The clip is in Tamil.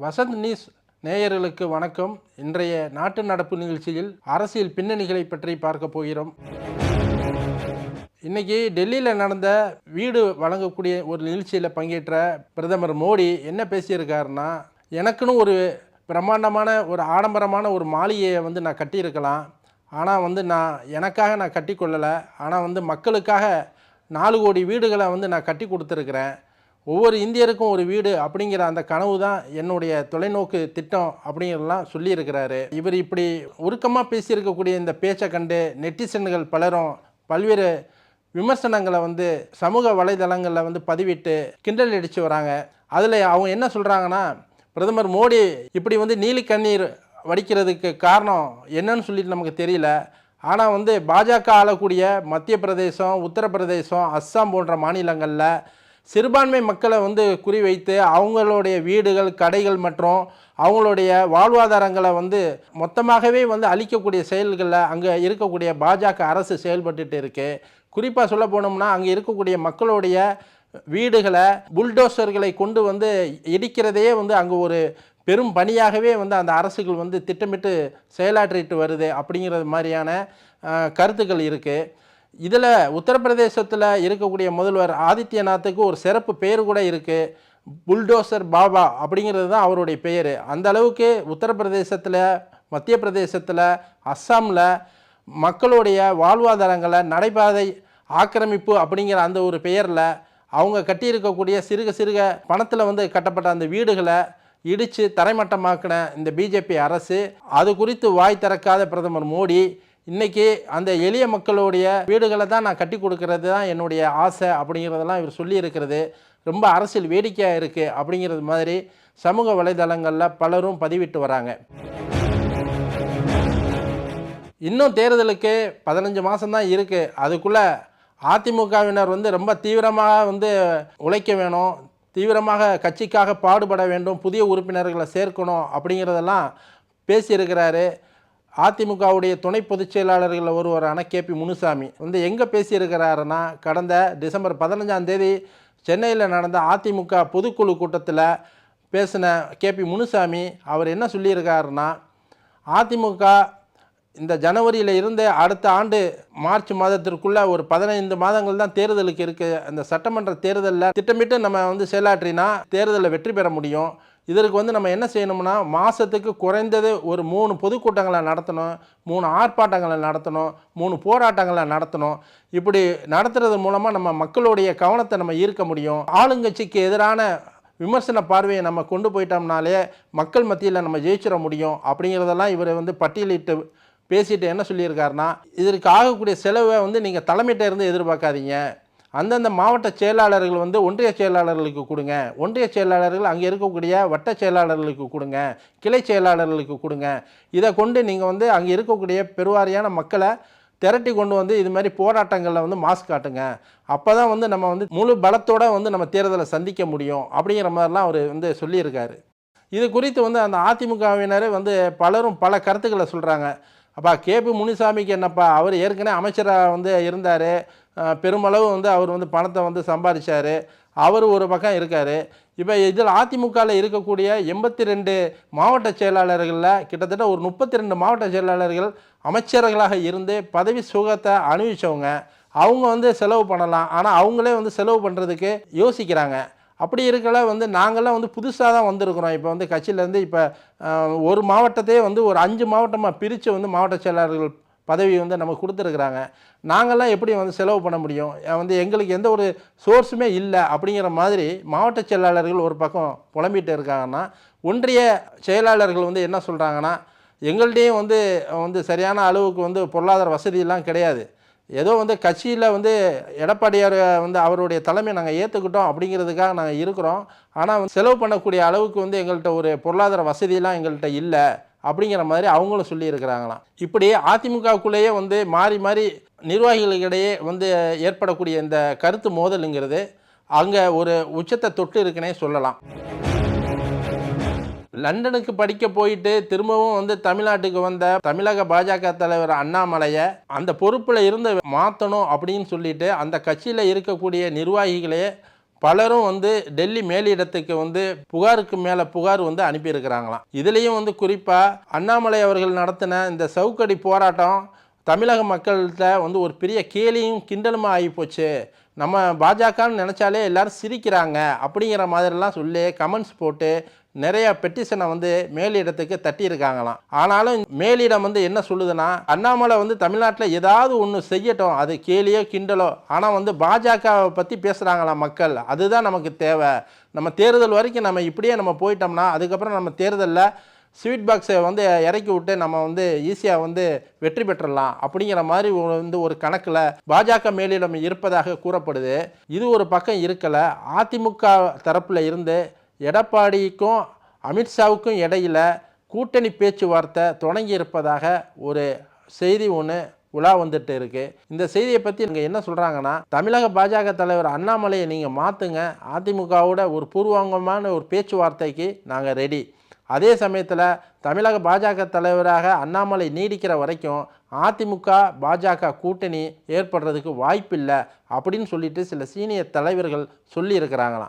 வசந்த் நியூஸ் நேயர்களுக்கு வணக்கம். இன்றைய நாட்டு நடப்பு நிகழ்ச்சியில் அரசியல் பின்னணிகளை பற்றி பார்க்க போகிறோம். இன்னைக்கு டெல்லியில் நடந்த வீடு வழங்கக்கூடிய ஒரு நிகழ்ச்சியில் பங்கேற்ற பிரதமர் மோடி என்ன பேசியிருக்காருன்னா, எனக்குன்னு ஒரு பிரம்மாண்டமான ஒரு ஆடம்பரமான ஒரு மாளிகையை நான் கட்டியிருக்கலாம். ஆனால் நான் கட்டி கொள்ளலை. ஆனால் மக்களுக்காக 4 கோடி வீடுகளை நான் கட்டி கொடுத்துருக்குறேன். ஒவ்வொரு இந்தியருக்கும் ஒரு வீடு அப்படிங்கிற அந்த கனவு தான் என்னுடைய தொலைநோக்கு திட்டம் அப்படிங்கிறதெல்லாம் சொல்லியிருக்கிறாரு. இவர் இப்படி உருக்கமாக பேசியிருக்கக்கூடிய இந்த பேச்சை கண்டு நெட்டிசன்கள் பலரும் பல்வேறு விமர்சனங்களை சமூக வலைதளங்களில் பதிவிட்டு கிண்டல் அடித்து வராங்க. அதில் அவங்க என்ன சொல்கிறாங்கன்னா, பிரதமர் மோடி இப்படி நீலி கண்ணீர் வடிக்கிறதுக்கு காரணம் என்னன்னு சொல்லிட்டு நமக்கு தெரியல. ஆனால் பாஜக ஆளக்கூடிய மத்திய பிரதேசம், உத்தரப்பிரதேசம், அஸ்ஸாம் போன்ற மாநிலங்களில் சிறுபான்மை மக்களை குறிவைத்து அவங்களுடைய வீடுகள், கடைகள் மற்றும் அவங்களுடைய வாழ்வாதாரங்களை மொத்தமாகவே அழிக்கக்கூடிய செயல்களில் அங்கே இருக்கக்கூடிய பாஜக அரசு செயல்பட்டு இருக்கு. குறிப்பாக சொல்ல போனோம்னா, அங்கே இருக்கக்கூடிய மக்களுடைய வீடுகளை புல்டோசர்களை கொண்டு இடிக்கிறதையே அங்கே ஒரு பெரும் பணியாகவே அந்த அரசுகள் திட்டமிட்டு செயலாற்றிட்டு வருது அப்படிங்கிறது மாதிரியான கருத்துக்கள் இருக்குது. இதில் உத்தரப்பிரதேசத்தில் இருக்கக்கூடிய முதல்வர் ஆதித்யநாத்துக்கு ஒரு சிறப்பு பெயர் கூட இருக்குது. புல்டோசர் பாபா அப்படிங்கிறது தான் அவருடைய பெயர். அந்த அளவுக்கு உத்தரப்பிரதேசத்தில், மத்திய பிரதேசத்தில், அஸ்ஸாமில் மக்களுடைய வாழ்வாதாரங்களை நடைபாதை ஆக்கிரமிப்பு அப்படிங்கிற அந்த ஒரு பெயரில் அவங்க கட்டியிருக்கக்கூடிய சிறுக பணத்தில் கட்டப்பட்ட அந்த வீடுகளை இடித்து தரைமட்டமாக்கின இந்த பிஜேபி அரசு, அது குறித்து வாய் திறக்காத பிரதமர் மோடி இன்றைக்கி அந்த எளிய மக்களுடைய வீடுகளை தான் நான் கட்டி கொடுக்கறது தான் என்னுடைய ஆசை அப்படிங்கிறதெல்லாம் இவர் சொல்லியிருக்கிறது ரொம்ப அரசியல் வேடிக்கையாக இருக்குது அப்படிங்கிறது மாதிரி சமூக வலைதளங்களில் பலரும் பதிவிட்டு வராங்க. இன்னும் தேர்தலுக்கு 15 மாதம்தான் இருக்குது. அதுக்குள்ளே அதிமுகவினர் ரொம்ப தீவிரமாக உழைக்க வேணும், தீவிரமாக கட்சிக்காக பாடுபட வேண்டும், புதிய உறுப்பினர்களை சேர்க்கணும் அப்படிங்கிறதெல்லாம் பேசியிருக்கிறாரு. அதிமுகவுடைய துணை பொதுச் செயலாளர்கள் ஒருவரான கேபி முனுசாமி எங்கே பேசியிருக்கிறாருன்னா, கடந்த டிசம்பர் 15ஆம் தேதி சென்னையில் நடந்த அதிமுக பொதுக்குழு கூட்டத்தில் பேசின கேபி முனுசாமி அவர் என்ன சொல்லியிருக்காருன்னா, அதிமுக இந்த ஜனவரியில் இருந்து அடுத்த ஆண்டு மார்ச் மாதத்திற்குள்ளே ஒரு 15 மாதங்கள் தான் தேர்தலுக்கு இருக்குது. அந்த சட்டமன்ற தேர்தலில் திட்டமிட்டு நம்ம செயலாற்றினா தேர்தலில் வெற்றி பெற முடியும். இதற்கு நம்ம என்ன செய்யணும்னா, மாதத்துக்கு குறைந்தது ஒரு 3 பொதுக்கூட்டங்களை நடத்தணும், 3 ஆர்ப்பாட்டங்களை நடத்தணும், 3 போராட்டங்களை நடத்தணும். இப்படி நடத்துறது மூலமாக நம்ம மக்களுடைய கவனத்தை நம்ம ஈர்க்க முடியும். ஆளுங்கட்சிக்கு எதிரான விமர்சன பார்வையை நம்ம கொண்டு போயிட்டோம்னாலே மக்கள் மத்தியில் நம்ம ஜெயிச்சிட முடியும் அப்படிங்கிறதெல்லாம் இவர் பட்டியலிட்டு பேசிட்டு என்ன சொல்லியிருக்காருன்னா, இதற்கு ஆகக்கூடிய செலவை நீங்கள் தலைமையிட்ட இருந்து எதிர்பார்க்காதீங்க. அந்தந்த மாவட்ட செயலாளர்கள் ஒன்றிய செயலாளர்களுக்கு கொடுங்க, ஒன்றிய செயலாளர்கள் அங்கே இருக்கக்கூடிய வட்ட செயலாளர்களுக்கு கொடுங்க, கிளை செயலாளர்களுக்கு கொடுங்க. இதை கொண்டு நீங்கள் அங்கே இருக்கக்கூடிய பெருவாரியான மக்களை திரட்டி கொண்டு இது மாதிரி போராட்டங்களில் மாஸ்க் காட்டுங்க. அப்போ தான் நம்ம முழு பலத்தோடு நம்ம தேர்தலை சந்திக்க முடியும் அப்படிங்கிற மாதிரிலாம் அவர் சொல்லியிருக்காரு. இது குறித்து அந்த அதிமுகவினர் பலரும் பல கருத்துக்களை சொல்கிறாங்க. அப்பா கேபி முனுசாமிக்கு என்னப்பா, அவர் ஏற்கனவே அமைச்சராக இருந்தார், பெருமளவு அவர் பணத்தை சம்பாதிச்சார், அவர் ஒரு பக்கம் இருக்கார். இப்போ இதில் அதிமுகவில் இருக்கக்கூடிய 82 மாவட்ட செயலாளர்களில் கிட்டத்தட்ட ஒரு 32 மாவட்ட செயலாளர்கள் அமைச்சர்களாக இருந்து பதவி சுகத்தை அனுபவித்தவங்க. அவங்க செலவு பண்ணலாம், ஆனால் அவங்களே செலவு பண்ணுறதுக்கு யோசிக்கிறாங்க. அப்படி இருக்கல நாங்கள்லாம் புதுசாக தான் வந்திருக்கிறோம். இப்போ கட்சியிலேருந்து இப்போ ஒரு மாவட்டத்தையே ஒரு 5 மாவட்டமாக பிரித்து மாவட்ட செயலாளர்கள் பதவி நமக்கு கொடுத்துருக்குறாங்க. நாங்கள்லாம் எப்படி செலவு பண்ண முடியும், எங்களுக்கு எந்த ஒரு சோர்ஸுமே இல்லை அப்படிங்கிற மாதிரி மாவட்ட செயலாளர்கள் ஒரு பக்கம் புலம்பிகிட்டு இருக்காங்கன்னா, ஒன்றிய செயலாளர்கள் என்ன சொல்கிறாங்கன்னா, எங்கள்கிட்டையும் சரியான அளவுக்கு பொருளாதார வசதியெல்லாம் கிடையாது. ஏதோ கட்சியில் எடப்பாடியார் அவருடைய தலைமை நாங்கள் ஏற்றுக்கிட்டோம் அப்படிங்கிறதுக்காக நாங்கள் இருக்கிறோம். ஆனால் செலவு பண்ணக்கூடிய அளவுக்கு எங்கள்கிட்ட ஒரு பொருளாதார வசதியெல்லாம் எங்கள்கிட்ட இல்லை அப்படிங்கிற மாதிரி அவங்களும் சொல்லியிருக்கிறாங்களாம். இப்படி அதிமுகவுக்குள்ளேயே மாறி மாறி நிர்வாகிகளுக்கிடையே ஏற்படக்கூடிய இந்த கருத்து மோதலுங்கிறது அங்கே ஒரு உச்சத்தை தொட்டு இருக்குன்னே சொல்லலாம். லண்டனுக்கு படிக்க போயிட்டு திரும்பவும் தமிழ்நாட்டுக்கு வந்த தமிழக பாஜக தலைவர் அண்ணாமலையை அந்த பொறுப்பில் இருந்து மாற்றணும் அப்படின்னு சொல்லிட்டு அந்த கட்சியில் இருக்கக்கூடிய நிர்வாகிகளே பலரும் வந்து டெல்லி மேலிடத்துக்கு வந்து புகாருக்கு மேலே புகார் வந்து அனுப்பியிருக்கிறாங்களாம். இதுலேயும் வந்து குறிப்பாக அண்ணாமலை அவர்கள் நடத்தின இந்த சவுக்கடி போராட்டம் தமிழக மக்கள்கிட்ட வந்து ஒரு பெரிய கேலியும் கிண்டலுமா ஆகி போச்சு. நம்ம பாஜகன்னு நினச்சாலே எல்லாரும் சிரிக்கிறாங்க அப்படிங்கிற மாதிரிலாம் சொல்லி கமெண்ட்ஸ் போட்டு நிறைய பெட்டிஷனை வந்து மேலிடத்துக்கு தட்டியிருக்காங்களாம். ஆனாலும் மேலிடம் வந்து என்ன சொல்லுதுன்னா, அண்ணாமலை வந்து தமிழ்நாட்டில் ஏதாவது ஒன்று செய்யட்டும், அது கேலியோ கிண்டலோ, ஆனால் வந்து பாஜகவை பற்றி பேசுகிறாங்களாம் மக்கள். அதுதான் நமக்கு தேவை. நம்ம தேர்தல் வரைக்கும் நம்ம இப்படியே நம்ம போயிட்டோம்னா அதுக்கப்புறம் நம்ம தேர்தலில் ஸ்வீட் பாக்ஸை வந்து இறக்கி விட்டு நம்ம வந்து ஈஸியாக வந்து வெற்றி பெற்றலாம் அப்படிங்கிற மாதிரி வந்து ஒரு கணக்கில் பாஜக மேலிடம் இருப்பதாக கூறப்படுது. இது ஒரு பக்கம் இருக்கலை. அதிமுக தரப்பில் இருந்து எடப்பாடிக்கும் அமித்ஷாவுக்கும் இடையில் கூட்டணி பேச்சுவார்த்தை தொடங்கி இருப்பதாக ஒரு செய்தி ஒன்று உலா வந்துட்டு இருக்கு. இந்த செய்தியை பற்றி இங்கே என்ன சொல்கிறாங்கன்னா, தமிழக பாஜக தலைவர் அண்ணாமலையை நீங்கள் மாற்றுங்க, அதிமுகவோட ஒரு பூர்வாங்கமான ஒரு பேச்சுவார்த்தைக்கு நாங்கள் ரெடி. அதே சமயத்தில் தமிழக பாஜக தலைவராக அண்ணாமலை நீடிக்கிற வரைக்கும் அதிமுக பாஜக கூட்டணி ஏற்படுறதுக்கு வாய்ப்பில்லை அப்படின்னு சொல்லிட்டு சில சீனியர் தலைவர்கள் சொல்லி இருக்கிறாங்களாம்.